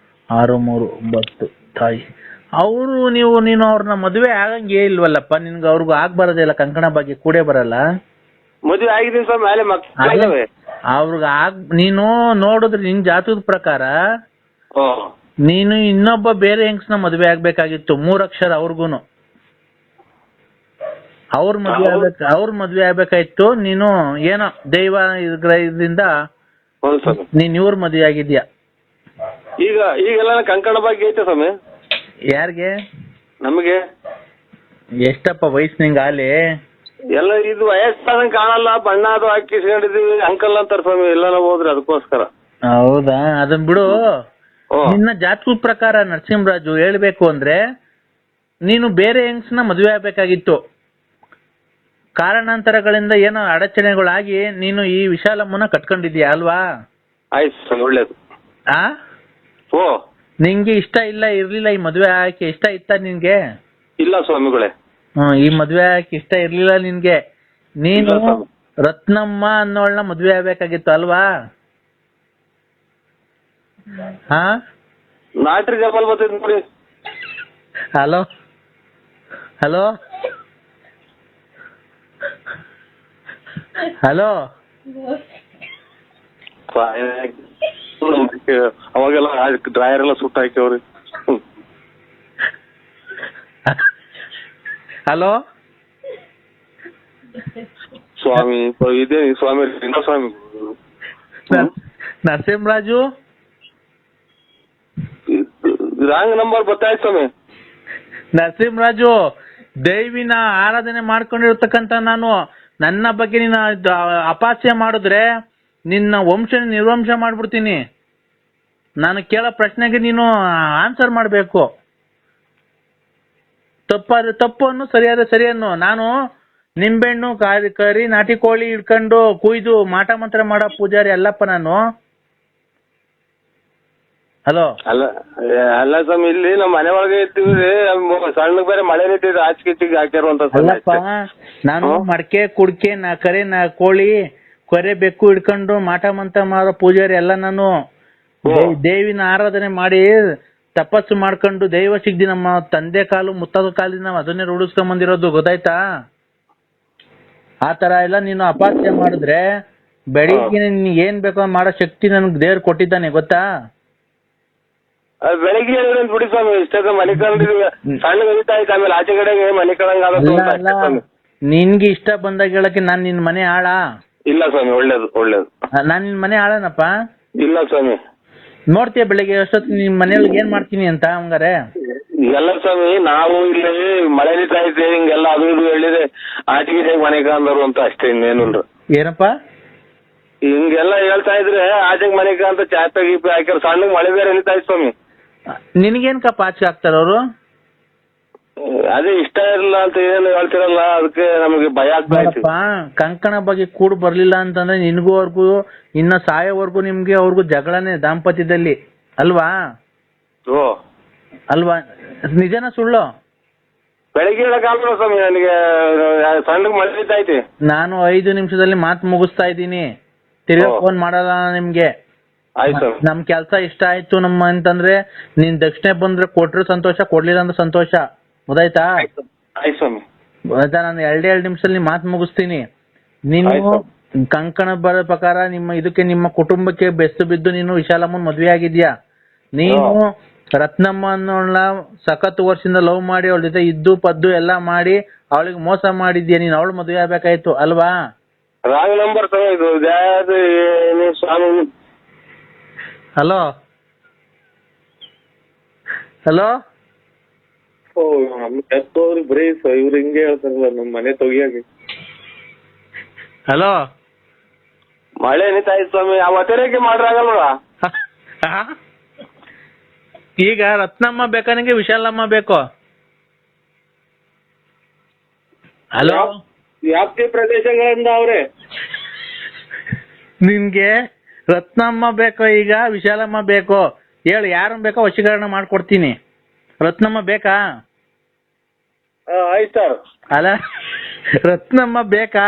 6 3 9 ತಾಯಿ. ಅವರು ನೀನು ಅವ್ರನ್ನ ಮದುವೆ ಆಗಂಗೆ ಇಲ್ವಲ್ಲಪ್ಪ, ನಿನ್ಗೆ ಅವ್ರಿಗೂ ಆಗ್ಬಾರದಿಲ್ಲ, ಕಂಕಣ ಬಗ್ಗೆ ಕೂಡೇ ಬರಲ್ಲ. ಮದುವೆ ಆಗಿದ್ದೀನಿ ಸರ್, ಮೇಲೆ ಮಕ್ಕಳು ಅವ್ರಿಗೆ ನೀನು ನೋಡಿದ್ರೆ ನಿನ್ ಜಾತಕದ ಪ್ರಕಾರ ನೀನು ಇನ್ನೊಬ್ಬ ಬೇರೆ ಹೆಂಗ್ಸ್ನ ಮದುವೆ ಆಗ್ಬೇಕಾಗಿತ್ತು, 3 ಅಕ್ಷರ ಅವ್ರಿಗೂನು. ಅವ್ರ ಮದ್ವೆ ಆಗ್ಬೇಕಾಯ್ತು. ನೀನು ಏನೋ ದೈವ ಇದರಿಂದ ನೀನ್ ಇವ್ರ ಮದ್ವೆ ಆಗಿದ್ಯಾ. ಈಗೆಲ್ಲ ಕಂಕಣ ಬಗ್ಗೆ ಐತೆ ಸ್ವಾಮಿ. ಯಾರಿಗೆ? ನಮಗೆ. ಎಷ್ಟಪ್ಪ ವಯಸ್ಸು ನಿಂಗೆ ಆಲಿ? ಎಲ್ಲ ಇದು ವಯಸ್ಸಾದಂಗೆ ಕಾಣಲ್ಲ, ಬಣ್ಣ ಅದು ಹಾಕಿಸ್ಕೊಂಡಿದೀವಿ, ಅಂಕಲ್ ಅಂತಾರ ಸ್ವಾಮಿ ಎಲ್ಲ ನಾವು ಹೋದ್ರೆ ಅದಕ್ಕೋಸ್ಕರ. ಹೌದಾ? ಅದನ್ ಬಿಡು. ನಿನ್ನ ಜಾತಕದ ಪ್ರಕಾರ ನರಸಿಂಹರಾಜು ಹೇಳ್ಬೇಕು ಅಂದ್ರೆ ನೀನು ಬೇರೆ ಹೆಂಗ್ಸ್ನ ಮದುವೆ ಆಗ್ಬೇಕಾಗಿತ್ತು. ಕಾರಣಾಂತರಗಳಿಂದ ಏನೋ ಅಡಚಣೆಗಳಾಗಿ ನೀನು ಈ ವಿಶಾಲಮ್ಮನ ಕಟ್ಕೊಂಡಿದ್ಯಾ ಅಲ್ವಾ? ಆಯ್ತು, ಒಳ್ಳೇದು. ನಿಂಗೆ ಇಷ್ಟ ಇರ್ಲಿಲ್ಲ ಈ ಮದ್ವೆ ಆಕೆ? ಇಷ್ಟ ಇತ್ತ ನಿನ್ಗೆ? ಇಲ್ಲ ಸ್ವಾಮಿಗಳೇ. ಈ ಮದ್ವೆ ಆಕೆ ಇಷ್ಟ ಇರ್ಲಿಲ್ಲ ನಿನ್ಗೆ. ನೀನು ರತ್ನಮ್ಮ ಅನ್ನೋಳನ್ನ ಮದ್ವೆ ಆಗ್ಬೇಕಾಗಿತ್ತು ಅಲ್ವಾ? ನಾಟ್ರಿ ಜಬಲ್ ಬರ್ತೈತಿ ನೋಡಿ. ಹಲೋ ಹಲೋ ಹಲೋ ಅವಾಗೆಲ್ಲ ಡ್ರೈಯರ್ ಎಲ್ಲ ಸುಟ್ಟ ಹಾಕ್ಯವ್ರಿ. ಹಲೋ ಸ್ವಾಮಿ, ಇದೇ ಸ್ವಾಮಿ ಸ್ವಾಮಿ ನರಸಿಂಹರಾಜು ರಾಂಗ್ ನಂಬರ್ ಗೊತ್ತಾಯ್ತು ಸ್ವಾಮಿ. ನರಸಿಂಹರಾಜು, ದೈವಿನ ಆರಾಧನೆ ಮಾಡ್ಕೊಂಡಿರ್ತಕ್ಕಂಥ ನಾನು ನನ್ನ ಬಗ್ಗೆ ನೀನು ಅಪಹಾಸ್ಯ ಮಾಡಿದ್ರೆ ನಿನ್ನ ವಂಶ ನಿರ್ವಂಶ ಮಾಡ್ಬಿಡ್ತೀನಿ. ನಾನು ಕೇಳೋ ಪ್ರಶ್ನೆಗೆ ನೀನು ಆನ್ಸರ್ ಮಾಡಬೇಕು. ತಪ್ಪು ಅನ್ನು ಸರಿಯಾದ ಸರಿ ಅನ್ನು. ನಾನು ನಿಂಬೆಹಣ್ಣು ಕರಿ ನಾಟಿ ಕೋಳಿ ಇಟ್ಕೊಂಡು ಕುಯ್ದು ಮಾಟ ಮಂತ್ರ ಮಾಡೋ ಪೂಜಾರಿ ಅಲ್ಲಪ್ಪ ನಾನು. ಹಲೋ. ಅಲ್ಲ ಸ್ವಾಮಿ, ಇಲ್ಲಿ ನಮ್ಮ ಮನೆ ಒಳಗೆ ಇರ್ತೀವಿ, ಸಣ್ಣ ಬೇರೆ ಮಳೆ ನಿಂತಿದೆ, ಆಚಿಗೆ ಹಾಕ್ಯಾರಂತ. ಅಲ್ಲಪ್ಪ, ನಾನು ಮಡಕೆ ಕುಡ್ಕೆ ಕರೆ ಕೋಳಿ ಕೊರೆ ಬೆಕ್ಕು ಹಿಡ್ಕೊಂಡು ಮಾಟ ಮಂತ್ರ ಮಾಡೋ ಪೂಜಾರಿ ಅಲ್ಲ ನಾನು. ದೇವಿನ ಆರಾಧನೆ ಮಾಡಿ ತಪಸ್ಸು ಮಾಡ್ಕೊಂಡು ದೈವ ಸಿಗ್ದಿ ನಮ್ಮ ತಂದೆ ಕಾಲು ಮುತ್ತಾದ ಕಾಲಿಂದ ನಾವು ಅದನ್ನೇ ರೂಢಿಸ್ಕೊಂಡ್ ಬಂದಿರೋದು, ಗೊತ್ತಾಯ್ತಾ? ಆ ತರ ಎಲ್ಲ ನೀನು ಅಪಹಾಸ್ಯ ಮಾಡಿದ್ರೆ ಬೆಳಿಗ್ಗೆ ನಿನ್ಗೆ ಏನ್ ಬೇಕೋ ಮಾಡೋ ಶಕ್ತಿ ನನ್ಗೆ ದೇವ್ರು ಕೊಟ್ಟಿದ್ದಾನೆ, ಗೊತ್ತಾ? ಬೆಳಿಗ್ಗೆ ಬಿಡಿ ಸ್ವಾಮಿ, ಇಷ್ಟ ಮನೆ ಕಂಡಿದ್ವಿ, ಸಣ್ಣ ಆಯ್ತು, ಆಮೇಲೆ ಆಚೆ ಕಡೆಗೆ ಮನೆ ಕಳಂಗ. ನಿನ್ಗೆ ಇಷ್ಟ ಬಂದಾಗ ಹೇಳಕ್ಕೆ ನಾನ್ ನಿನ್ ಮನೆ ಆಳ? ಇಲ್ಲ ಸ್ವಾಮಿ, ಒಳ್ಳೇದು ಒಳ್ಳೇದು. ನಾನ್ ನಿನ್ ಮನೆ ಆಳನಪ್ಪ? ಇಲ್ಲ ಸ್ವಾಮಿ. ನೋಡ್ತೀಯ ಬೆಳಿಗ್ಗೆ ಎಷ್ಟೊತ್ತು ನಿಮ್ ಮನೆಯೊಳಗೆ ಏನ್ ಮಾಡ್ತೀನಿ ಅಂತ ಹಂಗಾರೆ? ಎಲ್ಲ ಸ್ವಾಮಿ, ನಾವು ಇಲ್ಲಿ ಮಳೆ ನಿಂತ ಐತೆ, ಹಿಂಗೆಲ್ಲ ಅದು ಇದು ಹೇಳಿದೆ, ಆಚೆಗೆ ಮನೆ ಕಾಂದರು ಅಂತ ಅಷ್ಟೇ, ಇನ್ನೇನುಲ್ರಿ. ಏನಪ್ಪ ಹಿಂಗೆಲ್ಲ ಹೇಳ್ತಾ ಇದ್ರೆ ಆಚೆಗೆ ಮನೆ ಅಂತ ಚಾಪೆ ಗೀಪೆ ಹಾಕ್ಯಾರ, ಸಣ್ಣ ಮಳೆ ಬೇರೆ ನಿಂತ ಆಯ್ತು ಸ್ವಾಮಿ. ನಿನ್ಗೇನ್ಕಪ್ಪ ಆಚೆ ಹಾಕ್ತಾರ ಅವರು? ಅದೇ ಇಷ್ಟ ಇರಲ್ಲ ಅಂತ ಏನು ಹೇಳ್ತಿರಲ್ಲ, ಅದಕ್ಕೆ ನಮಗೆ ಭಯ ಆಗ್ತಾ ಇತ್ತು. ಕಂಕಣ ಬಗ್ಗೆ ಕೂಡ ಬರ್ಲಿಲ್ಲ ಅಂತಂದ್ರೆ ನಿನ್ಗೂ ಅವ್ರಿಗೂ ಇನ್ನ ಸಾಯೋವರೆಗೂ ನಿಮ್ಗೆ ಅವ್ರಿಗೂ ಜಗಳನೆ ದಾಂಪತ್ಯದಲ್ಲಿ, ಅಲ್ವಾ? ಅಲ್ವಾ? ನಿಜನ ಸುಳ್ಳು? ಬೆಳಿಗ್ಗೆ ಹೇಳಕ್ಕಾಗಲ್ಲ ಸ್ವಾಮಿ, ನನಗೆ ಸಣ್ಣ ಮಳೆ ನಿಂತೈತಿ. ನಾನು 5 ನಿಮಿಷದಲ್ಲಿ ಮಾತು ಮುಗಿಸ್ತಾ ಇದ್ದೀನಿ, ತಿರ್ಗಾ ಫೋನ್ ಮಾಡಲ್ಲ ನಿಮ್ಗೆ. ನಮ್ ಕೆಲ್ಸ ಇಷ್ಟ ಆಯ್ತು ನಮ್ಮ ಅಂತಂದ್ರೆ ನೀನ್ ದಕ್ಷಿಣೆ ಬಂದ್ರೆ ಕೊಟ್ರು ಸಂತೋಷ, ಕೊಡ್ಲಿಲ್ಲ ಅಂದ್ರೆ ಸಂತೋಷ, ಗೊತ್ತಾಯ್ತಾ? ಆಯ್ತಾ? ನಾನು 2 ನಿಮಿಷದಲ್ಲಿ ಮಾತು ಮುಗಿಸ್ತೀನಿ. ನೀನು ಕಂಕಣ ಬರೋ ಪ್ರಕಾರ ನಿಮ್ಮ ಕುಟುಂಬಕ್ಕೆ ಬೆಸ್ತು ಬಿದ್ದು ನೀನು ವಿಶಾಲಮ್ಮನ್ ಮದ್ವೆ ಆಗಿದ್ಯಾ. ನೀನು ರತ್ನಮ್ಮ ಅನ್ನೋಳ ಸಖತ್ ವರ್ಷದಿಂದ ಲವ್ ಮಾಡಿ ಅವಳ ಜೊತೆ ಇದ್ದು ಪದ್ದು ಎಲ್ಲಾ ಮಾಡಿ ಅವಳಿಗೆ ಮೋಸ ಮಾಡಿದ್ಯಾ. ನೀನ್ ಅವಳು ಮದ್ವೆ ಆಗ್ಬೇಕಾಯ್ತು, ಅಲ್ವಾ? ರಾಂಗ್ ನಂಬರ್ ಸ್ವಾಮಿ. Hello hello. ಬರೀ ಇವ್ರು ಹಿಂಗೆ ಹೇಳ್ತಾರಲ್ಲ, ನಮ್ ಮನೆ ತೊಗಿಯಾಗಿ. ಹಲೋ. ಮಳೆ ನಿಂತಾಯ್ತು ಸ್ವಾಮಿ, ಅವತ್ತೇಕೆ ಮಾಡ್ರಾಗಲ್ವ? ಈಗ ರತ್ನಮ್ಮ ಬೇಕಾ ನಿಂಗೆ ವಿಶಾಲಮ್ಮ ಬೇಕೋ? ಹಲೋ, ವ್ಯಾಪ್ತಿ ಪ್ರದೇಶಗಳಿಂದ ಅವ್ರೆ. ನಿನ್ಗೆ ರತ್ನಮ್ಮ ಬೇಕೋ ಈಗ ವಿಶಾಲಮ್ಮ ಬೇಕೋ? ಹೇಳು, ಯಾರನ್ನ ಬೇಕೋ ವಶೀಕರಣ ಮಾಡ್ಕೊಡ್ತೀನಿ. ರತ್ನಮ್ಮ ಬೇಕಾ? ಆಯ್ತು ಸರ್. ಅಲ್ಲ, ರತ್ನಮ್ಮ ಬೇಕಾ?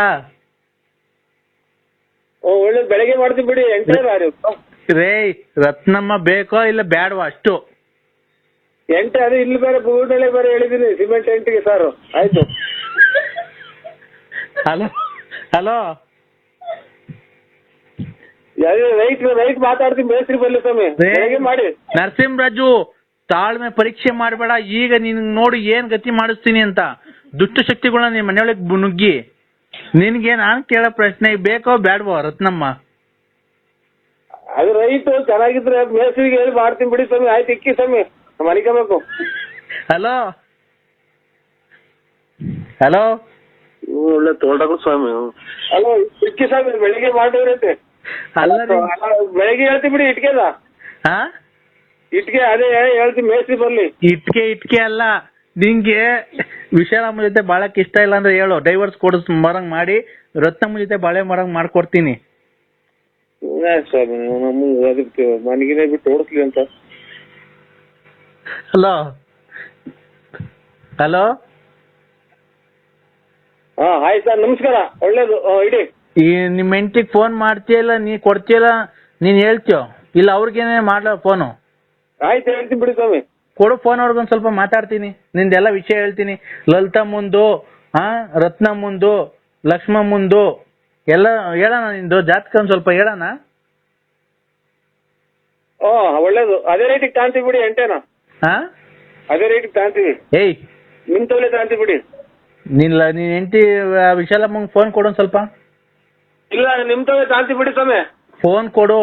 ಒಳ್ಳೇದು, ಬೆಳಗ್ಗೆ ಮಾಡ್ತೀವಿ ಬಿಡಿ. ರೇ, ರತ್ನಮ್ಮ ಬೇಕೋ ಇಲ್ಲ ಬೇಡವಾ ಅಷ್ಟು? ಎಂಟು, ಅದು ಇಲ್ಲಿ ಬೇರೆ ಬೂಡಳೆ ಬೇರೆ ಹೇಳಿದೀನಿ, ಸಿಮೆಂಟ್ ಎಂಟಿಗೆ ಸರ್. ಆಯ್ತು. ಹಲೋ ಹಲೋ, ರೈಟ್ ಮಾತಾಡ್ತೀನಿ, ಮೇಸ್ತ್ರಿ ಬರ್ಲಿ ಸ್ವಾಮಿ, ಬೆಳಗ್ಗೆ ಮಾಡಿ. ನರಸಿಂಹರಾಜು, ತಾಳ್ಮೆ ಪರೀಕ್ಷೆ ಮಾಡಬೇಡ. ಈಗ ನಿನ್ ನೋಡಿ ಏನ್ ಗತಿ ಮಾಡಿಸ್ತೀನಿ ಅಂತ ದುಷ್ಟ ಶಕ್ತಿಗಳನ್ನ ನಿನ್ ಮನೆಯೊಳಗೆ ನುಗ್ಗಿ. ನಿನ್ಗೆ ನಾನ್ ಕೇಳೋ ಪ್ರಶ್ನೆ, ಬೇಕೋ ಬೇಡವೋ ರತ್ನಮ್ಮ? ಅದು ರೈಟ್ ಚೆನ್ನಾಗಿದ್ರೆ ಮೇಸ್ತ್ರಿಗೆ ಹೇಳಿ ಮಾಡ್ತೀನಿ ಬಿಡಿ ಸ್ವಾಮಿ. ಆಯ್ತು, ಇಕ್ಕಿ ಸ್ವಾಮಿ, ಮನಿಕಬೇಕು. ಹಲೋ ಹಲೋ, ಒಳ್ಳೆ ತೋಟಗಳು ಸ್ವಾಮಿ. ಹಲೋ, ಇಕ್ಕಿ ಸ್ವಾಮಿ, ಬೆಳಿಗ್ಗೆ ಮಾಡಿದ್ರೈತೆ. ಅಲ್ಲ, ಬೆಳಿಗ್ಗೆ ಹೇಳ್ತೀನಿ ಬಿಡಿ. ಇಟ್ಕೆದ ಹಾ, ಇಟ್ಕೆ ಅದೇ ಹೇಳ್ತೀನಿ, ಮೇಸ್ತ್ರಿ ಬರ್ಲಿ. ಇಟ್ಕೆ ಅಲ್ಲ, ನಿಂಗೆ ವಿಶಾಲಮ್ಮ ಜೊತೆ ಬಾಳಕ್ ಇಷ್ಟ ಇಲ್ಲ ಅಂದ್ರೆ ಹೇಳು, ಡೈವರ್ಸ್ ಕೊಡಿಸ್ ಮರಂಗ್ ಮಾಡಿ ರತ್ನಮ್ಮ ಜೊತೆ ಬಾಳೆ ಮರಂಗ್ ಮಾಡ್ಕೊಡ್ತೀನಿ. ಸ್ವಾಮಿ, ನಮ್ಮ ಅದಕ್ಕೆ ಮನೆಗಿನೇ ಬಿಟ್ಟು ಓಡಿಸ್ಲಿ ಅಂತ. ಹಲೋ ಹಲೋ, ಹಾ ಆಯ್ತು ಸರ್, ನಮಸ್ಕಾರ. ಒಳ್ಳೇದು, ಇಡಿ. ಈ ನಿಮ್ ಹೆಂಡತಿಗೆ ಫೋನ್ ಮಾಡ್ತೀಯಲ್ಲ, ನೀ ಕೊಡ್ತೀಯಲ್ಲ, ನೀನ್ ಹೇಳ್ತೀಯೋ ಇಲ್ಲ ಅವ್ರಿಗೇನೆ ಮಾಡ್ಲ ಫೋನು? ಆಯ್ತು, ಹೇಳ್ತೀನಿ ಬಿಡಿ ಸ್ವಾಮಿ. ಕೊಡು ಫೋನ್, ಅವ್ರಿಗೊಂದ್ ಸ್ವಲ್ಪ ಮಾತಾಡ್ತೀನಿ, ನಿಂದೆಲ್ಲ ವಿಷಯ ಹೇಳ್ತೀನಿ. ಲಲಿತಾ ಮುಂದು, ರತ್ನ ಮುಂದು, ಲಕ್ಷ್ಮ ಮುಂದು ಎಲ್ಲ ಹೇಳೋಣ. ನಿಂದು ಜಾತಕ ಒಂದ್ ಸ್ವಲ್ಪ ಹೇಳೋಣ. ಒಳ್ಳೇದು, ಅದೇ ರೇಟಿಗೆ ತಾಂತೀವಿ ಬಿಡಿ. ಎಂಟೇನಾ? ಅದೇ ರೇಟಿಗೆ ತಾಂತೀವಿ. ಏಯ್, ನಿಮ್ ತೋಲೆ ತಾಂತೀವಿ ಬಿಡಿ. ನೀನ್ ಹೆಂಡತಿ ವಿಶಾಲಮ್ಮಂಗ್ ಫೋನ್ ಕೊಡು ಒಂದ್ ಸ್ವಲ್ಪ. ಇಲ್ಲ, ನಿಮ್ ತೋಲೆ ತಾಂತೀವಿ ಬಿಡಿ ಸ್ವಾಮಿ. ಫೋನ್ ಕೊಡು.